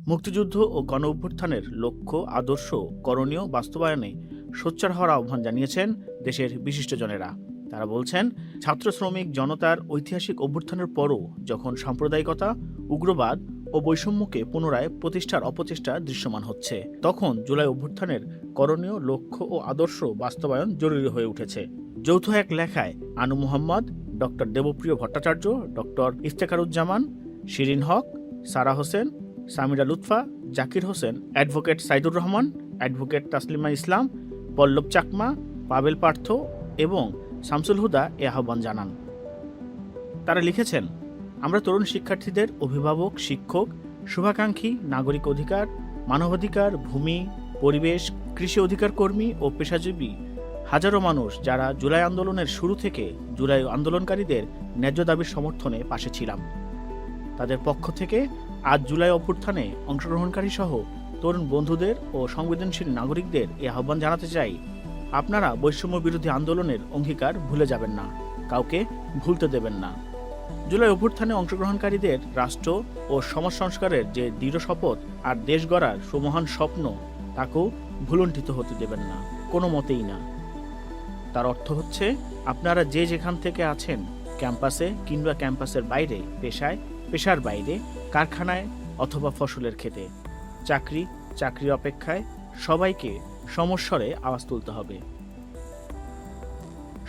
মুক্তিযুদ্ধ ও গণ অভ্যুত্থানের লক্ষ্য, আদর্শ, করণীয় বাস্তবায়নে সোচ্চার হওয়ার আহ্বান জানিয়েছেন দেশের বিশিষ্টজনেরা। তারা বলছেন, ছাত্র শ্রমিক জনতার ঐতিহাসিক অভ্যুত্থানের পরও যখন সাম্প্রদায়িকতা, উগ্রবাদ ও বৈষম্যকে পুনরায় প্রতিষ্ঠার অপচেষ্টা দৃশ্যমান হচ্ছে, তখন জুলাই অভ্যুত্থানের করণীয়, লক্ষ্য ও আদর্শ বাস্তবায়ন জরুরি হয়ে উঠেছে। যৌথ এক লেখায় আনু মোহাম্মদ, ডক্টর দেবপ্রিয় ভট্টাচার্য, ডক্টর ইফতেখারুজ্জামান, শিরিন হক, সারা হোসেন, সামিরা লুৎফা, জাকির হোসেন, অ্যাডভোকেট সাইদুর রহমান, অ্যাডভোকেট তাসলিমা ইসলাম, পল্লব চাকমা, পাবেল পার্থ এবং শামসুল হুদা এ আহ্বান জানান। তারা লিখেছেন, আমরা তরুণ শিক্ষার্থীদের অভিভাবক, শিক্ষক, শুভাকাঙ্ক্ষী, নাগরিক অধিকার, মানবাধিকার, ভূমি, পরিবেশ, কৃষি অধিকার কর্মী ও পেশাজীবী হাজারো মানুষ যারা জুলাই আন্দোলনের শুরু থেকে জুলাই আন্দোলনকারীদের ন্যায্য দাবির সমর্থনে পাশে ছিলাম, তাদের পক্ষ থেকে আজ জুলাই অভ্যুত্থানে অংশগ্রহণকারী সহ তরুণ বন্ধুদের ও সংবেদনশীল নাগরিকদের এই আহ্বান জানাতে চাই, আপনারা বৈষম্য বিরোধী আন্দোলনের অঙ্গীকার ভুলে যাবেন না, কাউকে ভুলতে দেবেন না। জুলাই অভ্যুত্থানে অংশগ্রহণকারীদের রাষ্ট্র ও সমাজ সংস্কারের যে দৃঢ় শপথ আর দেশ গড়ার সুমহান স্বপ্ন, তাকেও ভুলণ্ঠিত হতে দেবেন না, কোনো মতেই না। তার অর্থ হচ্ছে, আপনারা যে যেখান থেকে আছেন, ক্যাম্পাসে কিংবা ক্যাম্পাসের বাইরে, পেশায়, পেশার বাইরে, কারখানায় অথবা ফসলের ক্ষেতে, চাকরির অপেক্ষায় সবাইকে সমস্বরে আওয়াজ তুলতে হবে।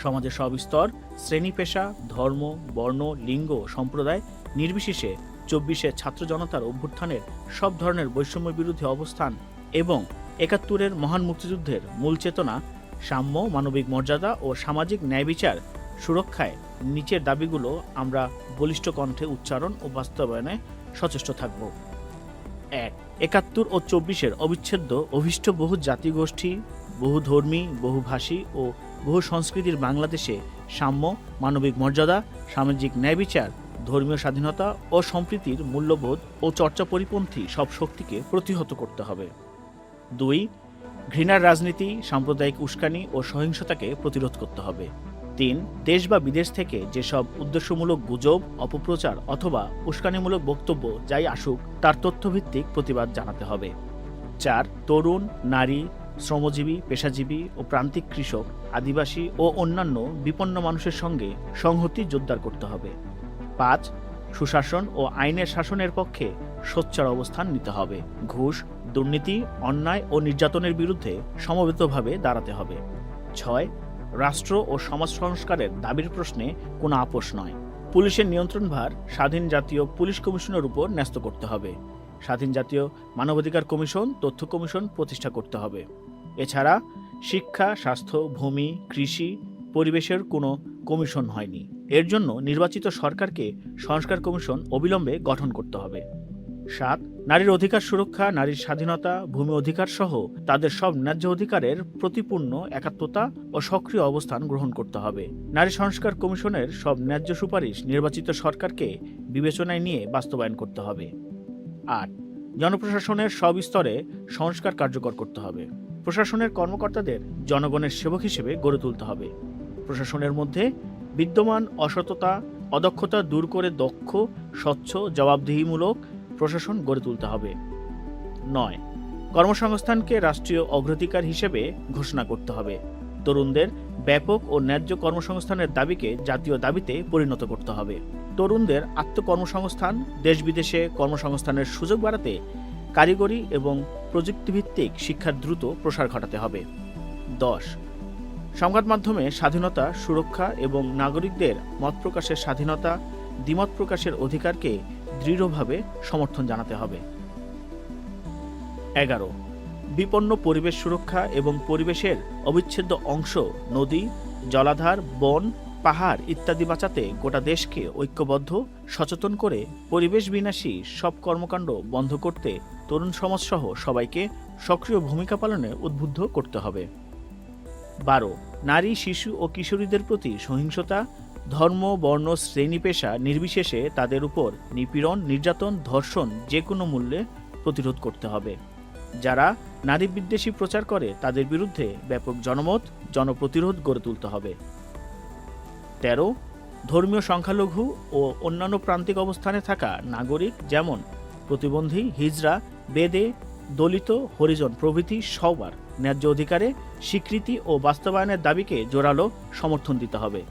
সমাজের সব স্তর, শ্রেণী, পেশা, ধর্ম, বর্ণ, লিঙ্গ, সম্প্রদায় নির্বিশেষে ২৪-এর ছাত্র জনতার অভ্যুত্থানের সব ধরনের বৈষম্য বিরোধী অবস্থান এবং ৭১-এর মহান মুক্তিযুদ্ধের মূল চেতনা, সাম্য, মানবিক মর্যাদা ও সামাজিক ন্যায় বিচার সুরক্ষায় নিচের দাবিগুলো আমরা বলিষ্ঠ কণ্ঠে উচ্চারণ ও বাস্তবায়নে সচেষ্ট থাকব। ১. ৭১ ও ২৪-এর অবিচ্ছেদ্য অভীষ্ট বহু জাতিগোষ্ঠী, বহুধর্মী, বহুভাষী ও বহু সংস্কৃতির বাংলাদেশে সাম্য, মানবিক মর্যাদা, সামাজিক ন্যায় বিচার, ধর্মীয় স্বাধীনতা ও সম্প্রীতির মূল্যবোধ ও চর্চা পরিপন্থী সব শক্তিকে প্রতিহত করতে হবে। ২. ঘৃণার রাজনীতি, সাম্প্রদায়িক উস্কানি ও সহিংসতাকে প্রতিরোধ করতে হবে। ৩. দেশ বা বিদেশ থেকে যেসব উদ্দেশ্যমূলক গুজব, অপপ্রচার অথবা উস্কানিমূলক বক্তব্য যাই আসুক, তার তথ্যভিত্তিক প্রতিবাদ জানাতে হবে। ৪. তরুণ, নারী, শ্রমজীবী, পেশাজীবী ও প্রান্তিক কৃষক, আদিবাসী ও অন্যান্য বিপন্ন মানুষের সঙ্গে সংহতি জোরদার করতে হবে। ৫. সুশাসন ও আইনের শাসনের পক্ষে সোচ্চার অবস্থান নিতে হবে। ঘুষ, দুর্নীতি, অন্যায় ও নির্যাতনের বিরুদ্ধে সমবেতভাবে দাঁড়াতে হবে। ৬. রাষ্ট্র ও সমাজ সংস্কারের দাবির প্রশ্নে কোনো আপোষ নয়। পুলিশের নিয়ন্ত্রণভার স্বাধীন জাতীয় পুলিশ কমিশনের উপর ন্যস্ত করতে হবে। স্বাধীন জাতীয় মানবাধিকার কমিশন, তথ্য কমিশন প্রতিষ্ঠা করতে হবে। এছাড়া শিক্ষা, স্বাস্থ্য, ভূমি, কৃষি, পরিবেশের কোনো কমিশন হয়নি। এর জন্য নির্বাচিত সরকারকে সংস্কার কমিশন অবিলম্বে গঠন করতে হবে। ৭. নারীর অধিকার সুরক্ষা, নারীর স্বাধীনতা, ভূমি অধিকার সহ তাদের সব ন্যায্য অধিকারের প্রতিপূর্ণ একাত্মতা ও সক্রিয় অবস্থান গ্রহণ করতে হবে। নারী সংস্কার কমিশনের সব ন্যায্য সুপারিশ নির্বাচিত সরকারকে বিবেচনায় নিয়ে বাস্তবায়ন করতে হবে। ৮. জনপ্রশাসনের সব স্তরে সংস্কার কার্যকর করতে হবে। প্রশাসনের কর্মকর্তাদের জনগণের সেবক হিসেবে গড়ে তুলতে হবে। প্রশাসনের মধ্যে বিদ্যমান অসততা, অদক্ষতা দূর করে দক্ষ, স্বচ্ছ, জবাবদিহিমূলক প্রশাসন গড়ে তুলতে হবে। ৯. কর্মসংস্থানকে রাষ্ট্রীয় অগ্রাধিকার হিসেবে ঘোষণা করতে হবে। তরুণদের ব্যাপক ও ন্যায্য কর্মসংস্থানের দাবিকে জাতীয় দাবিতে পরিণত করতে হবে। তরুণদের আত্মকর্মসংস্থান, দেশ বিদেশে কর্মসংস্থানের সুযোগ বাড়াতে কারিগরি এবং প্রযুক্তিভিত্তিক শিক্ষার দ্রুত প্রসার ঘটাতে হবে। ১০. সংবাদ মাধ্যমে স্বাধীনতা, সুরক্ষা এবং নাগরিকদের মত প্রকাশের স্বাধীনতা, দ্বিমত প্রকাশের অধিকারকে দৃঢ়ভাবে সমর্থন জানাতে হবে। ১১. বিপন্ন পরিবেশ সুরক্ষা এবং পরিবেশের অবিচ্ছেদ্য অংশ নদী, জলাধার, বন, পাহাড় ইত্যাদি বাঁচাতে গোটা দেশকে ঐক্যবদ্ধ, সচেতন করে পরিবেশ বিনাশী সব কর্মকাণ্ড বন্ধ করতে তরুণ সমাজসহ সবাইকে সক্রিয় ভূমিকা পালনে উদ্বুদ্ধ করতে হবে। ১২. নারী, শিশু ও কিশোরীদের প্রতি সহিংসতা, ধর্ম, বর্ণ, শ্রেণী, পেশা নির্বিশেষে তাদের উপর নিপীড়ন, নির্যাতন, ধর্ষণ যে কোনো মূল্যে প্রতিরোধ করতে হবে। যারা নারী বিদ্বেষী প্রচার করে তাদের বিরুদ্ধে ব্যাপক জনমত, জনপ্রতিরোধ গড়ে তুলতে হবে। ১৩. ধর্মীয় সংখ্যালঘু ও অন্যান্য প্রান্তিক অবস্থানে থাকা নাগরিক যেমন প্রতিবন্ধী, হিজড়া, বেদে, দলিত, হরিজন প্রভৃতি সবার ন্যায্য অধিকারে স্বীকৃতি ও বাস্তবায়নের দাবিকে জোরালো সমর্থন দিতে হবে।